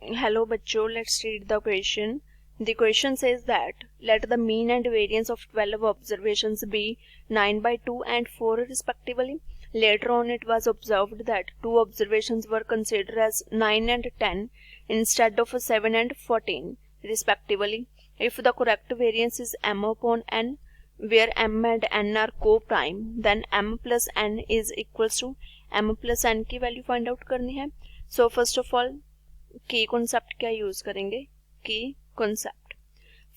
Hello बच्चों, let's read the question. The question says that let the mean and variance of 12 observations be 9 by 2 and 4 respectively. Later on it was observed that two observations were considered as 9 and 10 instead of 7 and 14 respectively. If the correct variance is m upon n, where m and n are co-prime, then m plus n is equals to m plus n की value find out करनी है. So first of all key concept क्या use करेंगे, key concept.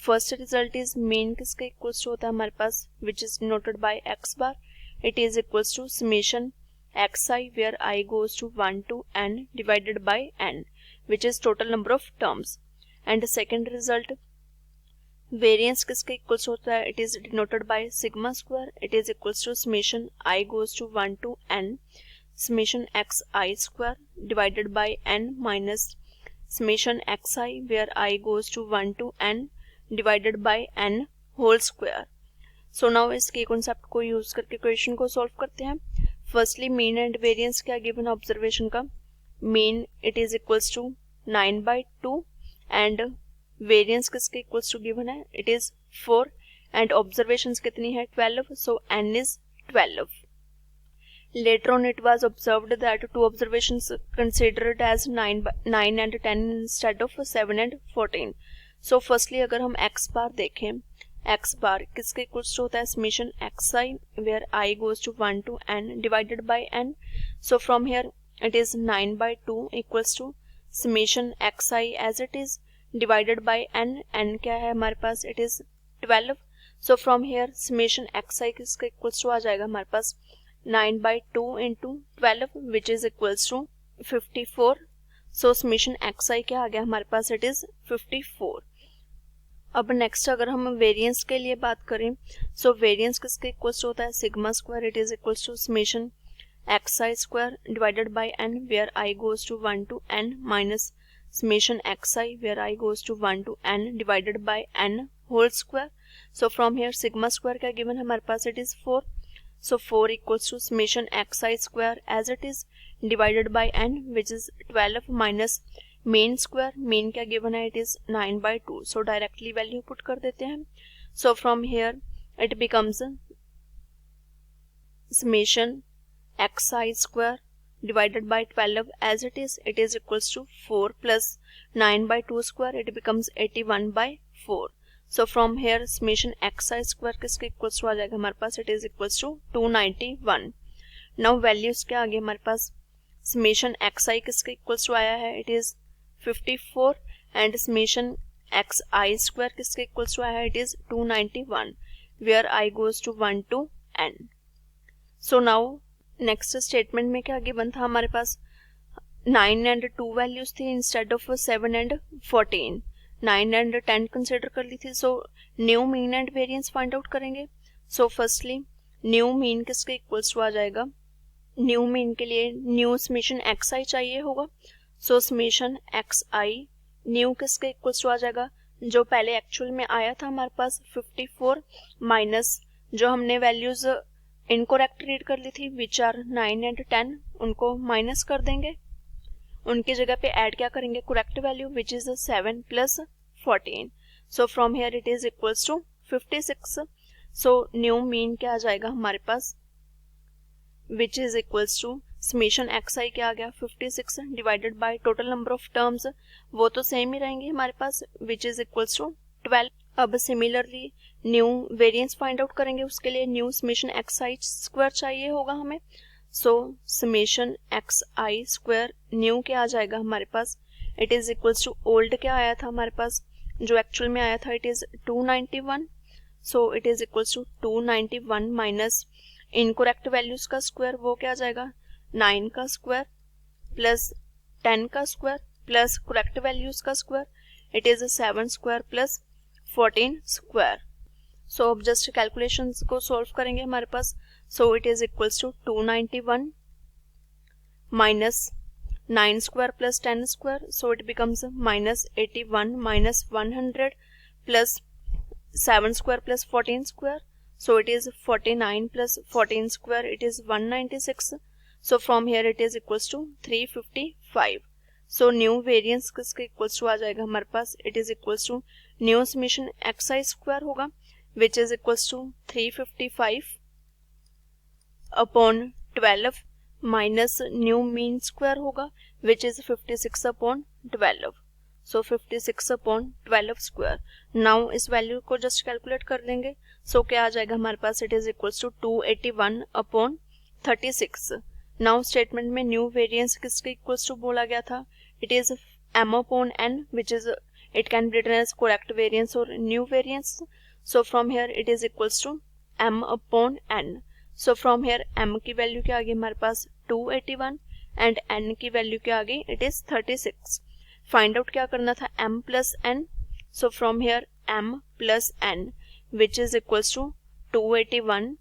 First result is mean किसके equals to होता है हमारे पास, which is denoted by X bar. It is equals to summation X I where I goes to 1 to n divided by n, which is total number of terms. And second result variance किसके equals होता है, it is denoted by sigma square. It is equals to summation i goes to 1 to n summation xi square divided by n minus summation xi where I goes to 1 to n divided by n whole square. So now इस की concept को use करके question को solve करते हैं. Firstly mean and variance क्या given observation का. Mean it is equals to 9 by 2 and variance किसके इक्वल्स टू गिवन है, इट इज 4 एंड ऑब्जर्वेशंस कितनी है 12. So n is 12. Later on it was observed that two observations considered as 9 and 10 instead of 7 and 14. So firstly अगर हम x बार देखें, x बार किसके equals to होता है summation xi where I goes to 1 to n divided by n. So from here it is 9 by 2 equals to summation xi as it is divided by n. n क्या है हमारे पास, it is 12. So from here summation xi किसके equals to आ जाएगा हमारे पास 9 by 2 into 12 which is equals to 54. So summation xi क्या आ गया हमारे पास, it is 54. अब नेक्स्ट अगर हम वेरिएंस के लिए बात करें, सो वेरिएंस किसके इक्वल्स होता है sigma square. It is equals to summation xi square divided by n where i goes to 1 to n minus summation xi where i goes to 1 to n divided by n whole square. So from here sigma square क्या given है हमारे पास, it is 4. So 4 equals to summation xi square as it is divided by n which is 12 minus mean square. mean क्या given है, it is 9 by 2. So directly value put कर देते हैं. So from here it becomes summation xi square divided by 12 as it is equals to 4 plus 9 by 2 square. It becomes 81 by 4. So from here summation xi square किसके equals to आ जाएगा हमारे पास, it is equals to 291. Now values क्या आ गई हमारे पास, समेशन xi किसके इक्वल्स टू आया है, it is 54 and summation xi square किसके इक्वल्स टू आया है, it is 291 where i goes to 1 to n. So now next statement में क्या गिवन था हमारे पास, 9 एंड 2 वैल्यूज थी instead of 7 and 14. 9 and 10 consider कर ली थी. सो new mean and variance find out करेंगे. सो फर्स्टली न्यू मीन किसके इक्वल्स टू आ जाएगा, न्यू मीन के लिए न्यू समेशन xi चाहिए होगा. सो समेशन xi न्यू किसके इक्वल्स टू आ जाएगा, जो पहले एक्चुअल में आया था हमारे पास 54 माइनस जो हमने वैल्यूज इनकोरेक्ट रीड कर ली थी विच आर 9 एंड 10, उनको माइनस कर देंगे. उनकी जगह पे ऐड क्या करेंगे correct value which is 7 plus 14. So from here it is equals to 56. So new mean क्या आ जाएगा हमारे पास, which is equals to summation xi क्या आ गया 56 divided by total number of terms, वो तो सेम ही रहेंगे हमारे पास, विच इज इक्वल्स टू 12. अब similarly new variance find out करेंगे, उसके लिए न्यू समेशन xi स्क्वायर चाहिए होगा हमें. So summation xi square new क्या आ जाएगा हमारे पास, it is equals to old क्या आया था हमारे पास, जो एक्चुअल में आया था it is 291. So it is equals to 291 minus incorrect values का स्क्वायर, वो क्या आ जाएगा 9 का स्क्वायर प्लस 10 का स्क्वायर प्लस करेक्ट वैल्यूज का square, it is 7 square plus 14 square. So अब जस्ट कैलकुलेशंस को सॉल्व करेंगे हमारे पास. So it is equals to 291 minus 9 square plus 10 square. So it becomes minus 81 minus 100 plus 7 square plus 14 square. So it is 49 plus 14 square. It is 196. So from here it is equals to 355. So new variance किसके equals to आ जाएगा हमारे पास, it is equals to new summation xi square होगा which is equals to 355 upon 12 minus new mean square होगा which is 56 upon 12. So 56 upon 12 square. Now इस value को just calculate कर लेंगे. सो क्या आ जाएगा हमारे पास, it is equals to 281 upon 36. Now statement में न्यू वेरिएंस किसके इक्वल्स टू बोला गया था, it is m upon n which is it can be written as correct variance और new variance. So from here it is equals to m upon n. So from here m की value क्या आ गई हमारे पास 281 and n की value क्या आ गई, इट इज 36. फाइंड आउट क्या करना था, m plus n. So from here m plus n which is equals to 281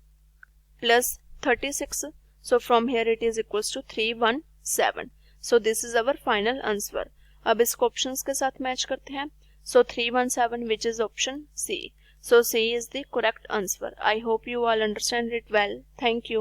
plus 36. So from here it is equals to 317. So this is our final answer. अब इसको options के साथ match करते हैं. So 317 which is option C. So C is the correct answer. I hope you all understand it well. Thank you.